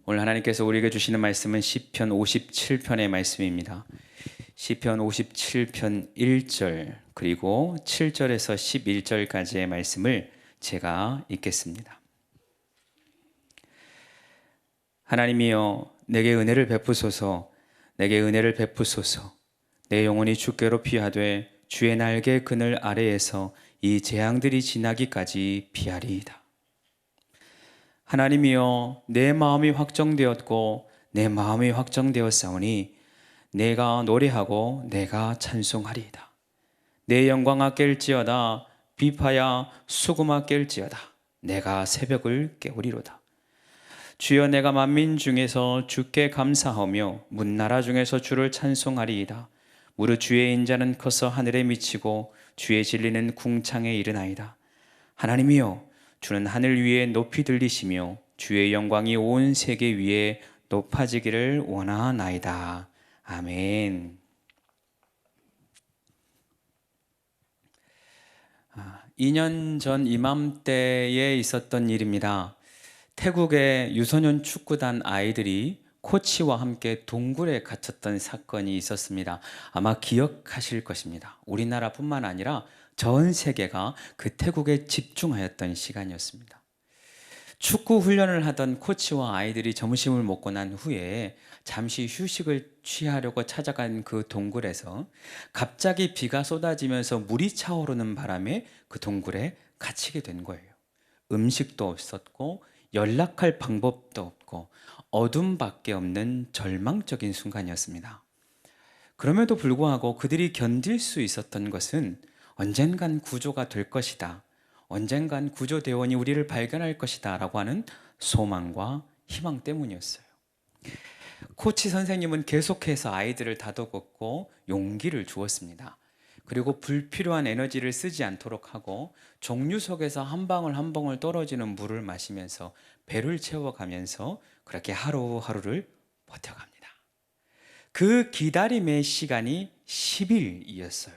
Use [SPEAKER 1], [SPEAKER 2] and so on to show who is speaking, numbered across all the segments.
[SPEAKER 1] 오늘 하나님께서 우리에게 주시는 말씀은 시편 57편의 말씀입니다. 시편 57편 1절 그리고 7절에서 11절까지의 말씀을 제가 읽겠습니다. 하나님이여 내게 은혜를 베푸소서. 내게 은혜를 베푸소서. 내 영혼이 주께로 피하되 주의 날개 그늘 아래에서 이 재앙들이 지나기까지 피하리이다. 하나님이여 내 마음이 확정되었고 내 마음이 확정되었사오니 내가 노래하고 내가 찬송하리이다. 내 영광아 깰지어다. 비파야 수금아 깰지어다. 내가 새벽을 깨우리로다. 주여 내가 만민 중에서 주께 감사하며 문나라 중에서 주를 찬송하리이다. 무릇 주의 인자는 커서 하늘에 미치고 주의 진리는 궁창에 이르나이다. 하나님이여 주는 하늘 위에 높이 들리시며 주의 영광이 온 세계 위에 높아지기를 원하나이다. 아멘. 2년 전 이맘때에 있었던 일입니다. 태국의 유소년 축구단 아이들이 코치와 함께 동굴에 갇혔던 사건이 있었습니다. 아마 기억하실 것입니다. 우리나라뿐만 아니라 전 세계가 그 태국에 집중하였던 시간이었습니다. 축구 훈련을 하던 코치와 아이들이 점심을 먹고 난 후에 잠시 휴식을 취하려고 찾아간 그 동굴에서 갑자기 비가 쏟아지면서 물이 차오르는 바람에 그 동굴에 갇히게 된 거예요. 음식도 없었고 연락할 방법도 없고 어둠밖에 없는 절망적인 순간이었습니다. 그럼에도 불구하고 그들이 견딜 수 있었던 것은 언젠간 구조가 될 것이다. 언젠간 구조대원이 우리를 발견할 것이다 라고 하는 소망과 희망 때문이었어요. 코치 선생님은 계속해서 아이들을 다독였고 용기를 주었습니다. 그리고 불필요한 에너지를 쓰지 않도록 하고 종류 속에서 한 방울 한 방울 떨어지는 물을 마시면서 배를 채워가면서 그렇게 하루하루를 버텨갑니다. 그 기다림의 시간이 10일이었어요.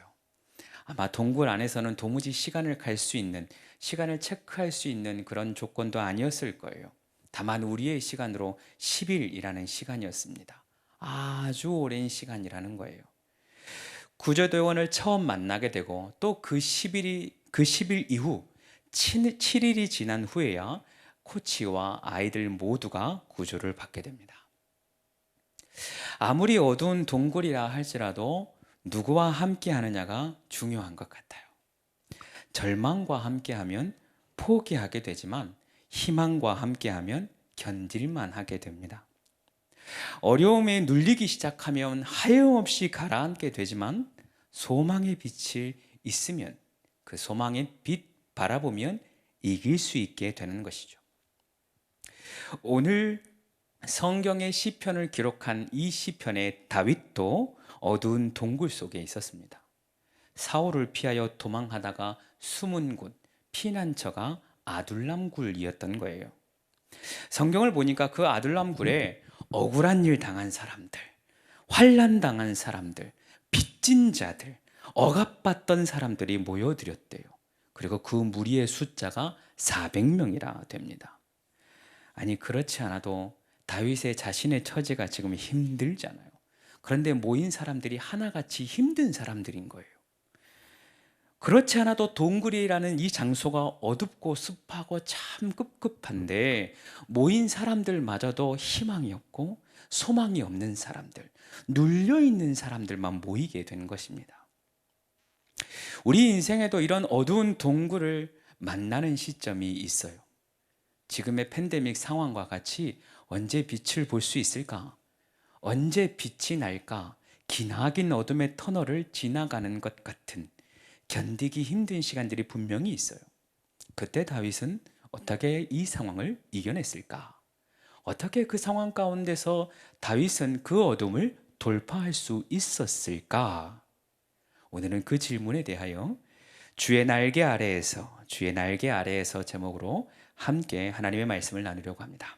[SPEAKER 1] 아마 동굴 안에서는 도무지 시간을 갈 수 있는, 시간을 체크할 수 있는 그런 조건도 아니었을 거예요. 다만 우리의 시간으로 10일이라는 시간이었습니다. 아주 오랜 시간이라는 거예요. 구조대원을 처음 만나게 되고 또 그 10일 이후 7일이 지난 후에야 코치와 아이들 모두가 구조를 받게 됩니다. 아무리 어두운 동굴이라 할지라도 누구와 함께 하느냐가 중요한 것 같아요. 절망과 함께하면 포기하게 되지만 희망과 함께하면 견딜만 하게 됩니다. 어려움에 눌리기 시작하면 하염없이 가라앉게 되지만 소망의 빛이 있으면 그 소망의 빛 바라보면 이길 수 있게 되는 것이죠. 오늘 성경의 시편을 기록한 이 시편의 다윗도 어두운 동굴 속에 있었습니다. 사울을 피하여 도망하다가 숨은 곳, 피난처가 아둘람굴이었던 거예요. 성경을 보니까 그 아둘람굴에 억울한 일 당한 사람들, 환난 당한 사람들, 빚진 자들, 억압받던 사람들이 모여들었대요. 그리고 그 무리의 숫자가 400명이라 됩니다. 아니 그렇지 않아도 다윗의 자신의 처지가 지금 힘들잖아요. 그런데 모인 사람들이 하나같이 힘든 사람들인 거예요. 그렇지 않아도 동굴이라는 이 장소가 어둡고 습하고 참 급급한데 모인 사람들마저도 희망이 없고 소망이 없는 사람들, 눌려있는 사람들만 모이게 된 것입니다. 우리 인생에도 이런 어두운 동굴을 만나는 시점이 있어요. 지금의 팬데믹 상황과 같이 언제 빛을 볼 수 있을까? 언제 빛이 날까? 기나긴 어둠의 터널을 지나가는 것 같은 견디기 힘든 시간들이 분명히 있어요. 그때 다윗은 어떻게 이 상황을 이겨냈을까? 어떻게 그 상황 가운데서 다윗은 그 어둠을 돌파할 수 있었을까? 오늘은 그 질문에 대하여 주의 날개 아래에서 제목으로 함께 하나님의 말씀을 나누려고 합니다.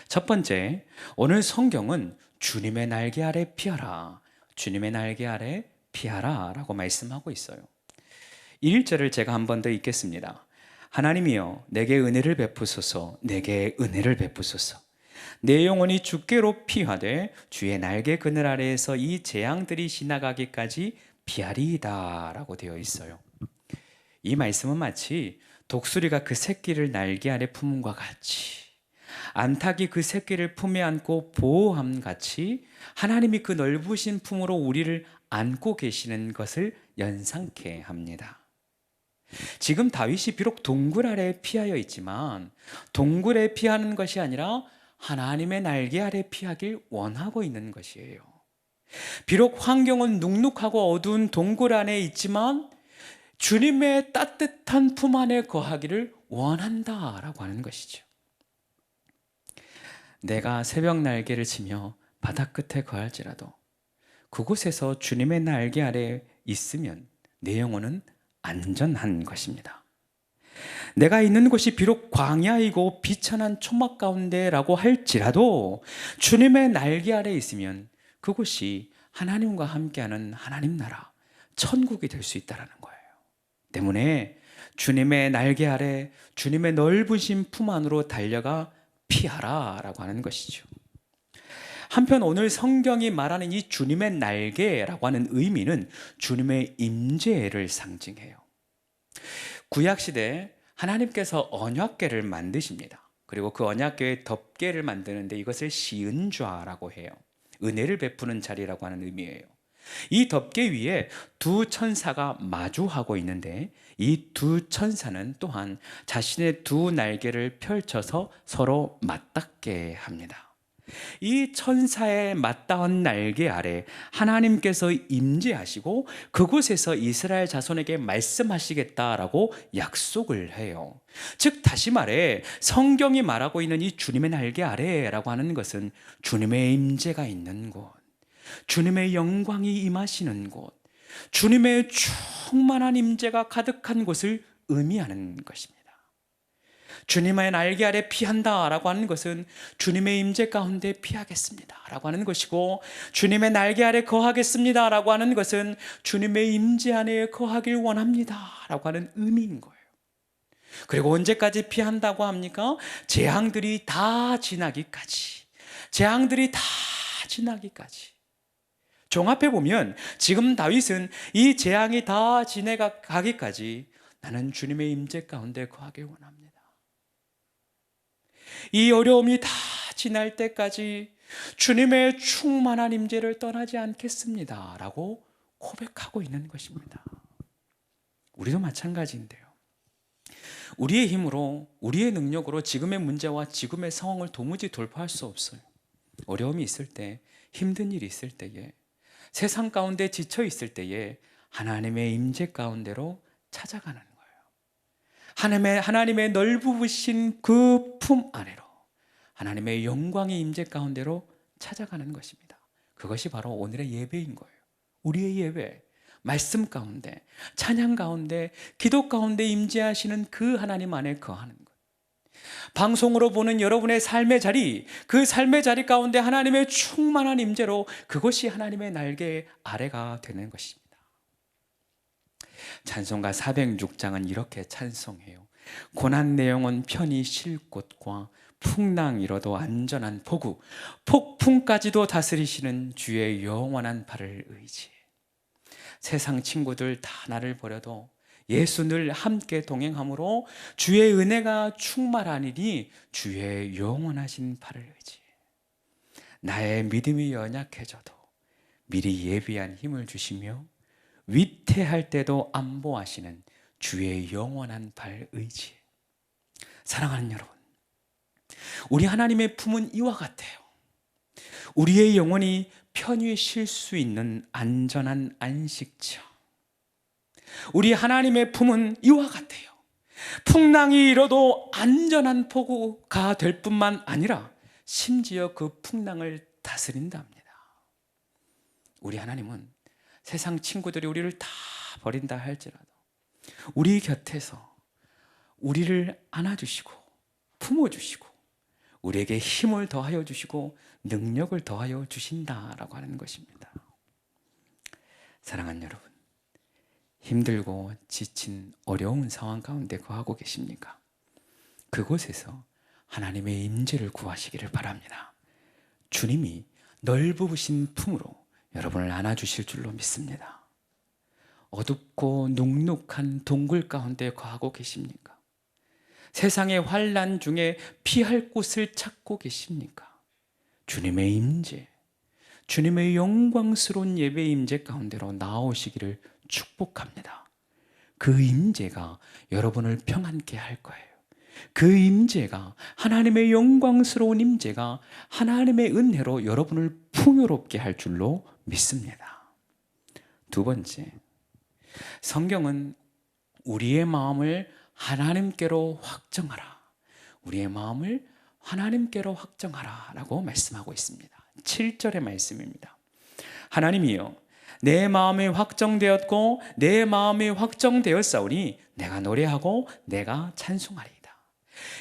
[SPEAKER 1] 첫 번째, 오늘 성경은 주님의 날개 아래 피하라, 주님의 날개 아래 피하라 라고 말씀하고 있어요. 1절을 제가 한 번 더 읽겠습니다. 하나님이여 내게 은혜를 베푸소서. 내게 은혜를 베푸소서. 내 영혼이 주께로 피하되 주의 날개 그늘 아래에서 이 재앙들이 지나가기까지 피하리이다 라고 되어 있어요. 이 말씀은 마치 독수리가 그 새끼를 날개 아래 품음과 같이, 암탉이 그 새끼를 품에 안고 보호함 같이 하나님이 그 넓으신 품으로 우리를 안고 계시는 것을 연상케 합니다. 지금 다윗이 비록 동굴 아래 피하여 있지만 동굴에 피하는 것이 아니라 하나님의 날개 아래 피하길 원하고 있는 것이에요. 비록 환경은 눅눅하고 어두운 동굴 안에 있지만 주님의 따뜻한 품 안에 거하기를 원한다라고 하는 것이죠. 내가 새벽 날개를 치며 바다 끝에 거할지라도 그곳에서 주님의 날개 아래 있으면 내 영혼은 안전한 것입니다. 내가 있는 곳이 비록 광야이고 비천한 초막 가운데라고 할지라도 주님의 날개 아래 있으면 그곳이 하나님과 함께하는 하나님 나라, 천국이 될 수 있다는 거예요. 때문에 주님의 날개 아래, 주님의 넓으신 품 안으로 달려가 피하라 라고 하는 것이죠. 한편 오늘 성경이 말하는 이 주님의 날개라고 하는 의미는 주님의 임재를 상징해요. 구약시대 하나님께서 언약궤를 만드십니다. 그리고 그 언약궤의 덮개를 만드는데 이것을 시은좌라고 해요. 은혜를 베푸는 자리라고 하는 의미예요. 이 덮개 위에 두 천사가 마주하고 있는데 이 두 천사는 또한 자신의 두 날개를 펼쳐서 서로 맞닿게 합니다. 이 천사의 맞닿은 날개 아래 하나님께서 임재하시고 그곳에서 이스라엘 자손에게 말씀하시겠다라고 약속을 해요. 즉 다시 말해 성경이 말하고 있는 이 주님의 날개 아래라고 하는 것은 주님의 임재가 있는 곳, 주님의 영광이 임하시는 곳, 주님의 충만한 임재가 가득한 곳을 의미하는 것입니다. 주님의 날개 아래 피한다라고 하는 것은 주님의 임재 가운데 피하겠습니다라고 하는 것이고, 주님의 날개 아래 거하겠습니다라고 하는 것은 주님의 임재 안에 거하길 원합니다라고 하는 의미인 거예요. 그리고 언제까지 피한다고 합니까? 재앙들이 다 지나기까지. 재앙들이 다 지나기까지. 종합해 보면 지금 다윗은 이 재앙이 다 지나가기까지 나는 주님의 임재 가운데 거하길 원합니다. 이 어려움이 다 지날 때까지 주님의 충만한 임재를 떠나지 않겠습니다 라고 고백하고 있는 것입니다. 우리도 마찬가지인데요. 우리의 힘으로, 우리의 능력으로 지금의 문제와 지금의 상황을 도무지 돌파할 수 없어요. 어려움이 있을 때, 힘든 일이 있을 때에, 세상 가운데 지쳐 있을 때에 하나님의 임재 가운데로 찾아가는 거예요. 하나님의 넓으신 그 품 아래로, 하나님의 영광의 임재 가운데로 찾아가는 것입니다. 그것이 바로 오늘의 예배인 거예요. 우리의 예배, 말씀 가운데, 찬양 가운데, 기도 가운데 임재하시는 그 하나님 안에 거하는 것. 방송으로 보는 여러분의 삶의 자리, 그 삶의 자리 가운데 하나님의 충만한 임재로 그것이 하나님의 날개 아래가 되는 것입니다. 찬송가 406장은 이렇게 찬송해요. 고난 내 영혼 편히 쉴 곳과 풍랑 이뤄도 안전한 포구, 폭풍까지도 다스리시는 주의 영원한 발을 의지해. 세상 친구들 다 나를 버려도 예수 늘 함께 동행함으로 주의 은혜가 충만하니니 주의 영원하신 발을 의지해. 나의 믿음이 연약해져도 미리 예비한 힘을 주시며 위태할 때도 안보하시는 주의 영원한 발 의지해. 사랑하는 여러분, 우리 하나님의 품은 이와 같아요. 우리의 영혼이 편히 쉴 수 있는 안전한 안식처. 우리 하나님의 품은 이와 같아요. 풍랑이 일어도 안전한 포구가 될 뿐만 아니라 심지어 그 풍랑을 다스린답니다. 우리 하나님은 세상 친구들이 우리를 다 버린다 할지라도 우리 곁에서 우리를 안아주시고 품어주시고 우리에게 힘을 더하여 주시고 능력을 더하여 주신다라고 하는 것입니다. 사랑하는 여러분, 힘들고 지친 어려운 상황 가운데 거하고 계십니까? 그곳에서 하나님의 임재를 구하시기를 바랍니다. 주님이 넓으신 품으로 여러분을 안아주실 줄로 믿습니다. 어둡고 눅눅한 동굴 가운데 거하고 계십니까? 세상의 환난 중에 피할 곳을 찾고 계십니까? 주님의 임재, 주님의 영광스러운 예배 임재 가운데로 나오시기를 축복합니다. 그 임재가 여러분을 평안케 할 거예요. 그 임재가, 하나님의 영광스러운 임재가 하나님의 은혜로 여러분을 풍요롭게 할 줄로 믿습니다. 두 번째, 성경은 우리의 마음을 하나님께로 확정하라, 우리의 마음을 하나님께로 확정하라 라고 말씀하고 있습니다. 7절의 말씀입니다. 하나님이여, 내 마음이 확정되었고 내 마음이 확정되었사오니 내가 노래하고 내가 찬송하리이다.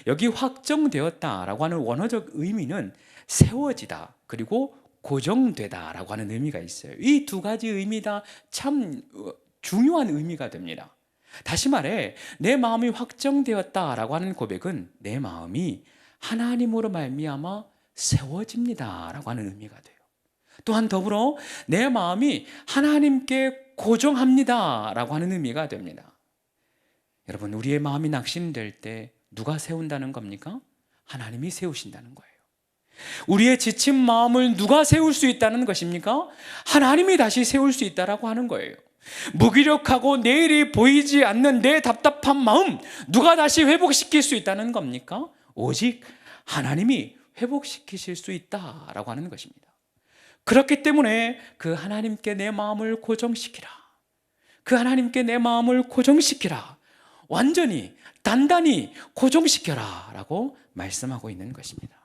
[SPEAKER 1] 여기 확정되었다라고 하는 원어적 의미는 세워지다, 그리고 고정되다 라고 하는 의미가 있어요. 이 두 가지 의미 다 참 중요한 의미가 됩니다. 다시 말해, 내 마음이 확정되었다라고 하는 고백은 내 마음이 하나님으로 말미암아 세워집니다 라고 하는 의미가 돼요. 또한 더불어 내 마음이 하나님께 고정합니다 라고 하는 의미가 됩니다. 여러분, 우리의 마음이 낙심될 때 누가 세운다는 겁니까? 하나님이 세우신다는 거예요. 우리의 지친 마음을 누가 세울 수 있다는 것입니까? 하나님이 다시 세울 수 있다라고 하는 거예요. 무기력하고 내일이 보이지 않는 내 답답한 마음 누가 다시 회복시킬 수 있다는 겁니까? 오직 하나님이 회복시키실 수 있다라고 하는 것입니다. 그렇기 때문에 그 하나님께 내 마음을 고정시키라, 그 하나님께 내 마음을 고정시키라, 완전히 단단히 고정시켜라 라고 말씀하고 있는 것입니다.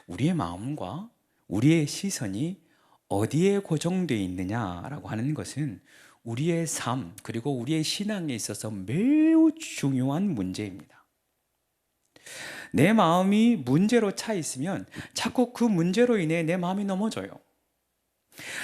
[SPEAKER 1] 우리의 마음과 우리의 시선이 어디에 고정되어 있느냐라고 하는 것은 우리의 삶, 그리고 우리의 신앙에 있어서 매우 중요한 문제입니다. 내 마음이 문제로 차 있으면 자꾸 그 문제로 인해 내 마음이 넘어져요.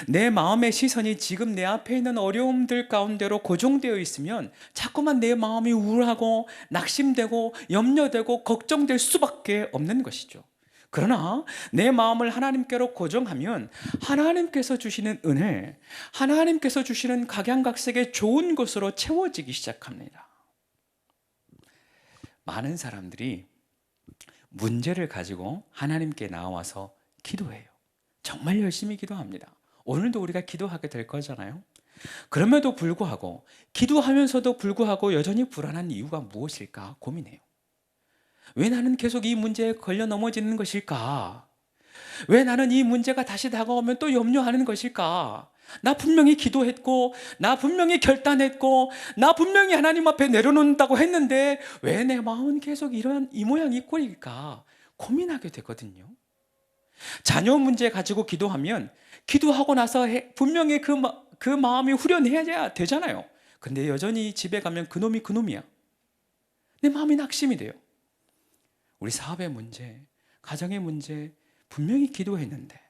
[SPEAKER 1] 내 마음의 시선이 지금 내 앞에 있는 어려움들 가운데로 고정되어 있으면 자꾸만 내 마음이 우울하고 낙심되고 염려되고 걱정될 수밖에 없는 것이죠. 그러나 내 마음을 하나님께로 고정하면 하나님께서 주시는 은혜, 하나님께서 주시는 각양각색의 좋은 것으로 채워지기 시작합니다. 많은 사람들이 문제를 가지고 하나님께 나와서 기도해요. 정말 열심히 기도합니다. 오늘도 우리가 기도하게 될 거잖아요. 그럼에도 불구하고, 기도하면서도 불구하고 여전히 불안한 이유가 무엇일까 고민해요. 왜 나는 계속 이 문제에 걸려 넘어지는 것일까? 왜 나는 이 문제가 다시 다가오면 또 염려하는 것일까? 나 분명히 기도했고, 나 분명히 결단했고, 나 분명히 하나님 앞에 내려놓는다고 했는데 왜 내 마음은 계속 이 모양 이 꼴일까 고민하게 되거든요. 자녀 문제 가지고 기도하면 기도하고 나서 분명히 그 마음이 후련해야 되잖아요. 근데 여전히 집에 가면 그놈이 그놈이야. 내 마음이 낙심이 돼요. 우리 사업의 문제, 가정의 문제 분명히 기도했는데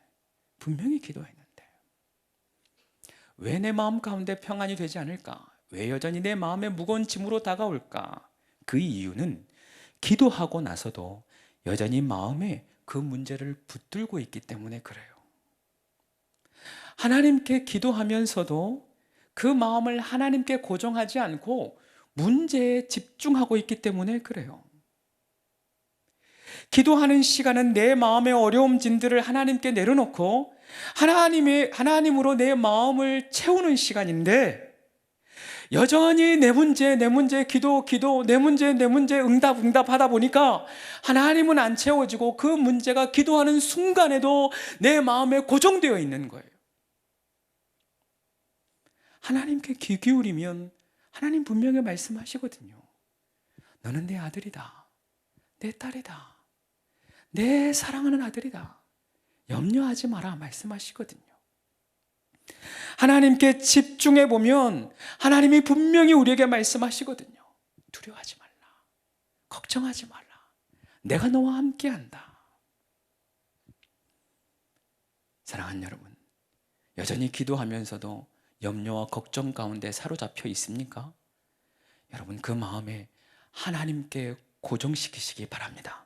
[SPEAKER 1] 왜 내 마음 가운데 평안이 되지 않을까? 왜 여전히 내 마음에 무거운 짐으로 다가올까? 그 이유는 기도하고 나서도 여전히 마음에 그 문제를 붙들고 있기 때문에 그래요. 하나님께 기도하면서도 그 마음을 하나님께 고정하지 않고 문제에 집중하고 있기 때문에 그래요. 기도하는 시간은 내 마음의 어려움진들을 하나님께 내려놓고 하나님으로 내 마음을 채우는 시간인데, 여전히 내 문제 기도 내 문제 응답 하다 보니까 하나님은 안 채워지고 그 문제가 기도하는 순간에도 내 마음에 고정되어 있는 거예요. 하나님께 귀 기울이면 하나님 분명히 말씀하시거든요. 너는 내 아들이다, 내 딸이다, 내 사랑하는 아들이다, 염려하지 마라 말씀하시거든요. 하나님께 집중해 보면 하나님이 분명히 우리에게 말씀하시거든요. 두려워하지 말라, 걱정하지 말라, 내가 너와 함께한다. 사랑하는 여러분, 여전히 기도하면서도 염려와 걱정 가운데 사로잡혀 있습니까? 여러분, 그 마음에 하나님께 고정시키시기 바랍니다.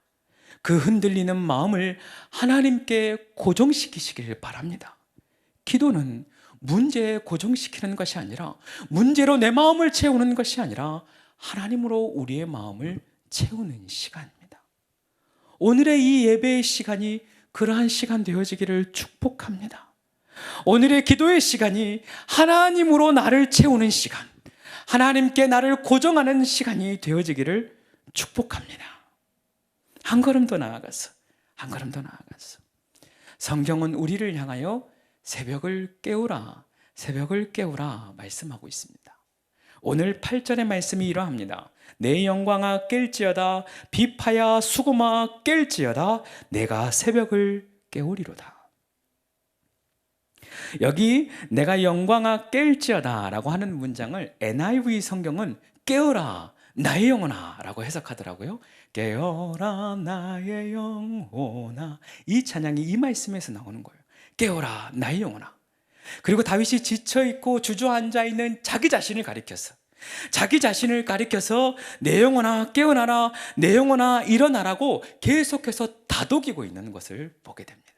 [SPEAKER 1] 그 흔들리는 마음을 하나님께 고정시키시길 바랍니다. 기도는 문제에 고정시키는 것이 아니라, 문제로 내 마음을 채우는 것이 아니라 하나님으로 우리의 마음을 채우는 시간입니다. 오늘의 이 예배의 시간이 그러한 시간 되어지기를 축복합니다. 오늘의 기도의 시간이 하나님으로 나를 채우는 시간, 하나님께 나를 고정하는 시간이 되어지기를 축복합니다. 한 걸음 더 나아가서, 한 걸음 더 나아가서 성경은 우리를 향하여 새벽을 깨우라, 새벽을 깨우라 말씀하고 있습니다. 오늘 8절의 말씀이 이러합니다. 내 영광아 깰지어다, 비파야 수고마 깰지어다, 내가 새벽을 깨우리로다. 여기 내가 영광아 깰지어다 라고 하는 문장을 NIV 성경은 깨어라 나의 영혼아 라고 해석하더라고요. 깨어라 나의 영혼아, 이 찬양이 이 말씀에서 나오는 거예요. 깨어라 나의 영혼아. 그리고 다윗이 지쳐있고 주저앉아 있는 자기 자신을 가리켜서, 자기 자신을 가리켜서 내 영혼아 깨어나라, 내 영혼아 일어나라고 계속해서 다독이고 있는 것을 보게 됩니다.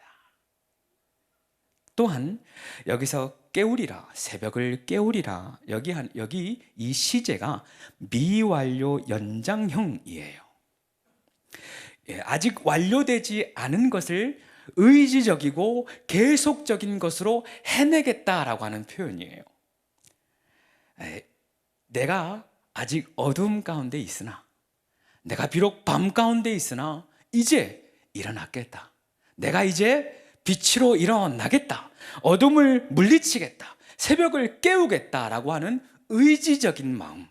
[SPEAKER 1] 또한 여기서 깨우리라, 새벽을 깨우리라, 여기 이 시제가 미완료 연장형이에요. 아직 완료되지 않은 것을 의지적이고 계속적인 것으로 해내겠다라고 하는 표현이에요. 내가 아직 어둠 가운데 있으나, 내가 비록 밤 가운데 있으나 이제 일어났겠다. 내가 이제 빛으로 일어나겠다. 어둠을 물리치겠다. 새벽을 깨우겠다라고 하는 의지적인 마음,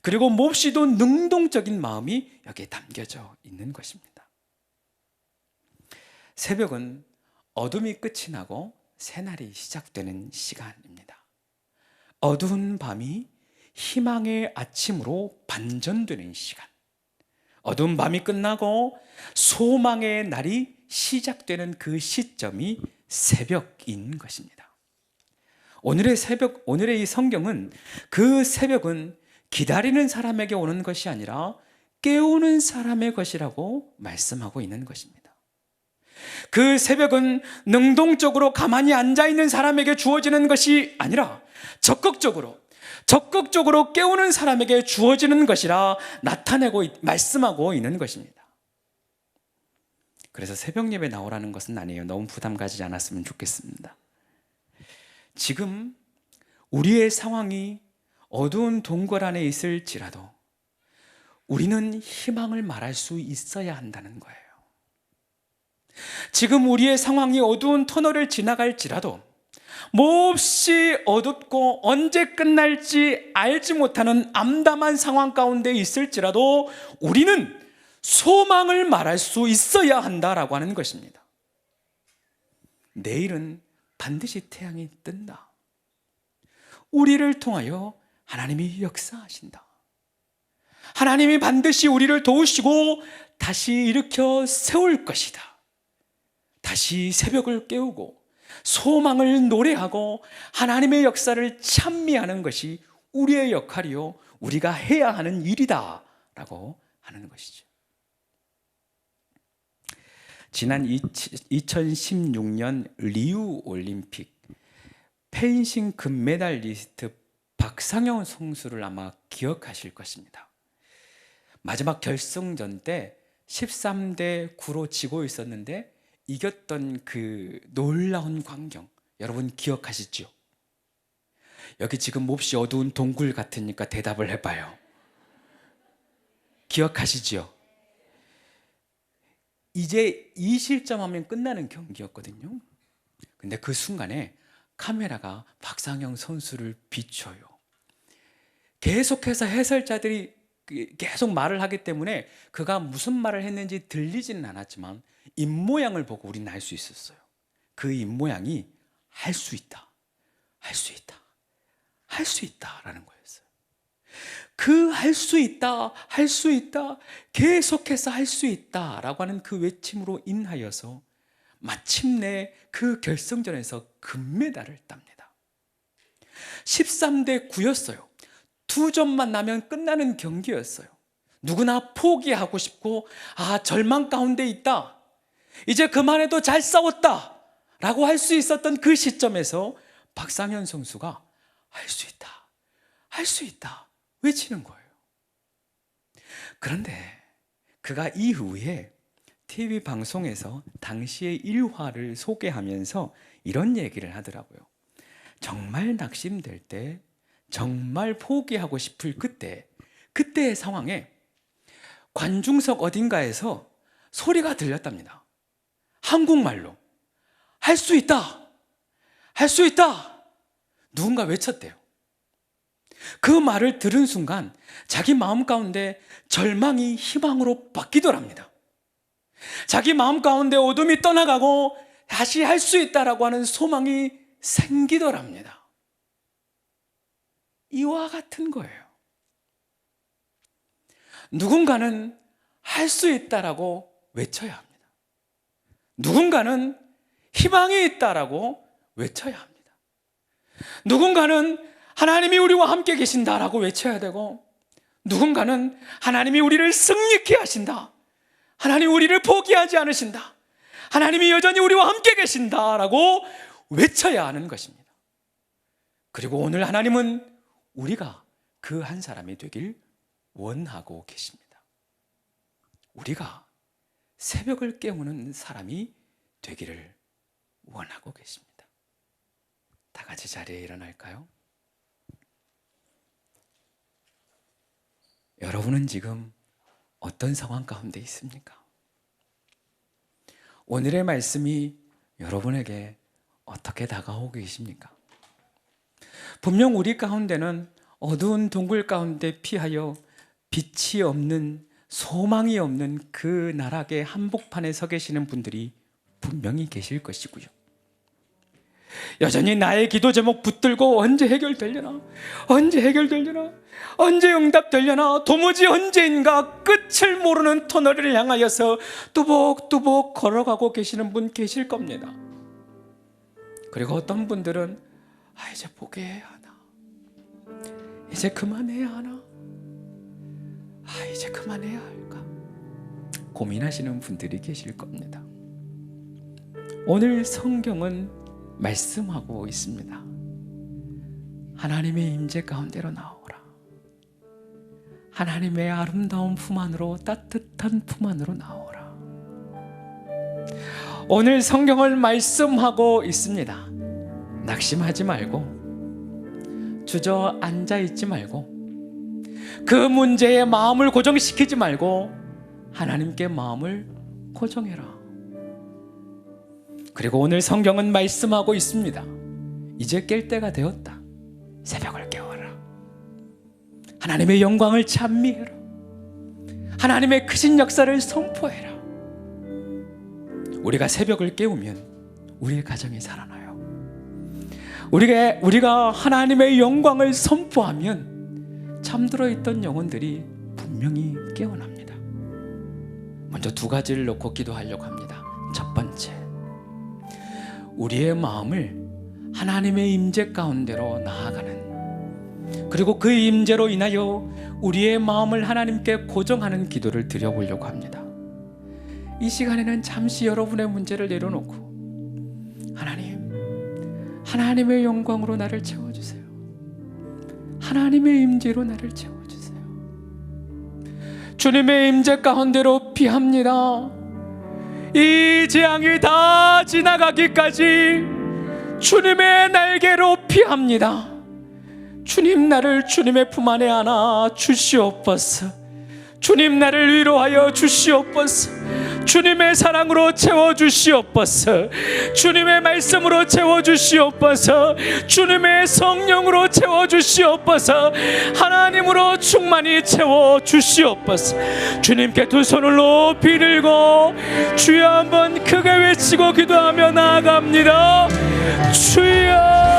[SPEAKER 1] 그리고 몹시도 능동적인 마음이 여기에 담겨져 있는 것입니다. 새벽은 어둠이 끝이 나고 새날이 시작되는 시간입니다. 어두운 밤이 희망의 아침으로 반전되는 시간, 어두운 밤이 끝나고 소망의 날이 시작되는 그 시점이 새벽인 것입니다. 오늘의 새벽, 오늘의 이 성경은 그 새벽은 기다리는 사람에게 오는 것이 아니라 깨우는 사람의 것이라고 말씀하고 있는 것입니다. 그 새벽은 능동적으로 가만히 앉아있는 사람에게 주어지는 것이 아니라 적극적으로 깨우는 사람에게 주어지는 것이라 나타내고 말씀하고 있는 것입니다. 그래서 새벽 예배 나오라는 것은 아니에요. 너무 부담 가지지 않았으면 좋겠습니다. 지금 우리의 상황이 어두운 동굴 안에 있을지라도 우리는 희망을 말할 수 있어야 한다는 거예요. 지금 우리의 상황이 어두운 터널을 지나갈지라도, 몹시 어둡고 언제 끝날지 알지 못하는 암담한 상황 가운데 있을지라도 우리는 소망을 말할 수 있어야 한다라고 하는 것입니다. 내일은 반드시 태양이 뜬다. 우리를 통하여 하나님이 역사하신다. 하나님이 반드시 우리를 도우시고 다시 일으켜 세울 것이다. 다시 새벽을 깨우고 소망을 노래하고 하나님의 역사를 찬미하는 것이 우리의 역할이요, 우리가 해야 하는 일이다 라고 하는 것이죠. 지난 2016년 리우 올림픽 펜싱 금메달리스트 박상현 선수를 아마 기억하실 것입니다. 마지막 결승전 때 13대 9로 지고 있었는데 이겼던 그 놀라운 광경, 여러분 기억하시죠? 여기 지금 몹시 어두운 동굴 같으니까 대답을 해봐요. 기억하시죠? 이제 이 실점하면 끝나는 경기였거든요. 근데 그 순간에 카메라가 박상영 선수를 비춰요. 계속해서 해설자들이 계속 말을 하기 때문에 그가 무슨 말을 했는지 들리지는 않았지만 입모양을 보고 우리는 알 수 있었어요. 그 입모양이 할 수 있다, 할 수 있다, 할 수 있다라는 거였어요. 그 할 수 있다, 할 수 있다, 계속해서 할 수 있다라고 하는 그 외침으로 인하여서 마침내 그 결승전에서 금메달을 땁니다. 13대 9였어요. 2점만 나면 끝나는 경기였어요. 누구나 포기하고 싶고 절망 가운데 있다, 이제 그만해도 잘 싸웠다 라고 할 수 있었던 그 시점에서 박상현 선수가 할 수 있다, 할 수 있다 외치는 거예요. 그런데 그가 이후에 TV 방송에서 당시의 일화를 소개하면서 이런 얘기를 하더라고요. 정말 낙심될 때, 정말 포기하고 싶을 그때의 상황에 관중석 어딘가에서 소리가 들렸답니다. 한국말로 할 수 있다, 할 수 있다, 누군가 외쳤대요. 그 말을 들은 순간 자기 마음 가운데 절망이 희망으로 바뀌더랍니다. 자기 마음 가운데 어둠이 떠나가고 다시 할 수 있다라고 하는 소망이 생기더랍니다. 이와 같은 거예요. 누군가는 할 수 있다라고 외쳐야 합니다. 누군가는 희망이 있다라고 외쳐야 합니다. 누군가는 하나님이 우리와 함께 계신다라고 외쳐야 되고, 누군가는 하나님이 우리를 승리케 하신다, 하나님 우리를 포기하지 않으신다, 하나님이 여전히 우리와 함께 계신다라고 외쳐야 하는 것입니다. 그리고 오늘 하나님은 우리가 그 한 사람이 되길 원하고 계십니다. 우리가 새벽을 깨우는 사람이 되기를 원하고 계십니다. 다 같이 자리에 일어날까요? 여러분은 지금 어떤 상황 가운데 있습니까? 오늘의 말씀이 여러분에게 어떻게 다가오고 계십니까? 분명 우리 가운데는 어두운 동굴 가운데 피하여 빛이 없는, 소망이 없는 그 나락의 한복판에 서 계시는 분들이 분명히 계실 것이고요. 여전히 나의 기도 제목 붙들고 언제 해결되려나, 언제 해결되려나, 언제 응답되려나, 도무지 언제인가 끝을 모르는 터널을 향하여서 뚜벅뚜벅 걸어가고 계시는 분 계실 겁니다. 그리고 어떤 분들은 이제 포기해야 하나, 이제 그만해야 하나, 이제 그만해야 할까 고민하시는 분들이 계실 겁니다. 오늘 성경은 말씀하고 있습니다. 하나님의 임재 가운데로 나오라. 하나님의 아름다운 품 안으로, 따뜻한 품 안으로 나오라. 오늘 성경을 말씀하고 있습니다. 낙심하지 말고, 주저앉아 있지 말고, 그 문제에 마음을 고정시키지 말고 하나님께 마음을 고정해라. 그리고 오늘 성경은 말씀하고 있습니다. 이제 깰 때가 되었다. 새벽을 깨워라. 하나님의 영광을 찬미해라. 하나님의 크신 역사를 선포해라. 우리가 새벽을 깨우면 우리의 가정이 살아나요. 우리가 하나님의 영광을 선포하면 잠들어 있던 영혼들이 분명히 깨어납니다. 먼저 두 가지를 놓고 기도하려고 합니다. 첫 번째, 우리의 마음을 하나님의 임재 가운데로 나아가는, 그리고 그 임재로 인하여 우리의 마음을 하나님께 고정하는 기도를 드려보려고 합니다. 이 시간에는 잠시 여러분의 문제를 내려놓고, 하나님의 영광으로 나를 채워주세요. 하나님의 임재로 나를 채워주세요. 주님의 임재 가운데로 피합니다. 이 재앙이 다 지나가기까지 주님의 날개로 피합니다. 주님, 나를 주님의 품 안에 안아 주시옵소서. 주님, 나를 위로하여 주시옵소서. 주님의 사랑으로 채워주시옵소서. 주님의 말씀으로 채워주시옵소서. 주님의 성령으로 채워주시옵소서. 하나님으로 충만히 채워주시옵소서. 주님께 두 손을 높이 들고 주여 한번 크게 외치고 기도하며 나아갑니다. 주여.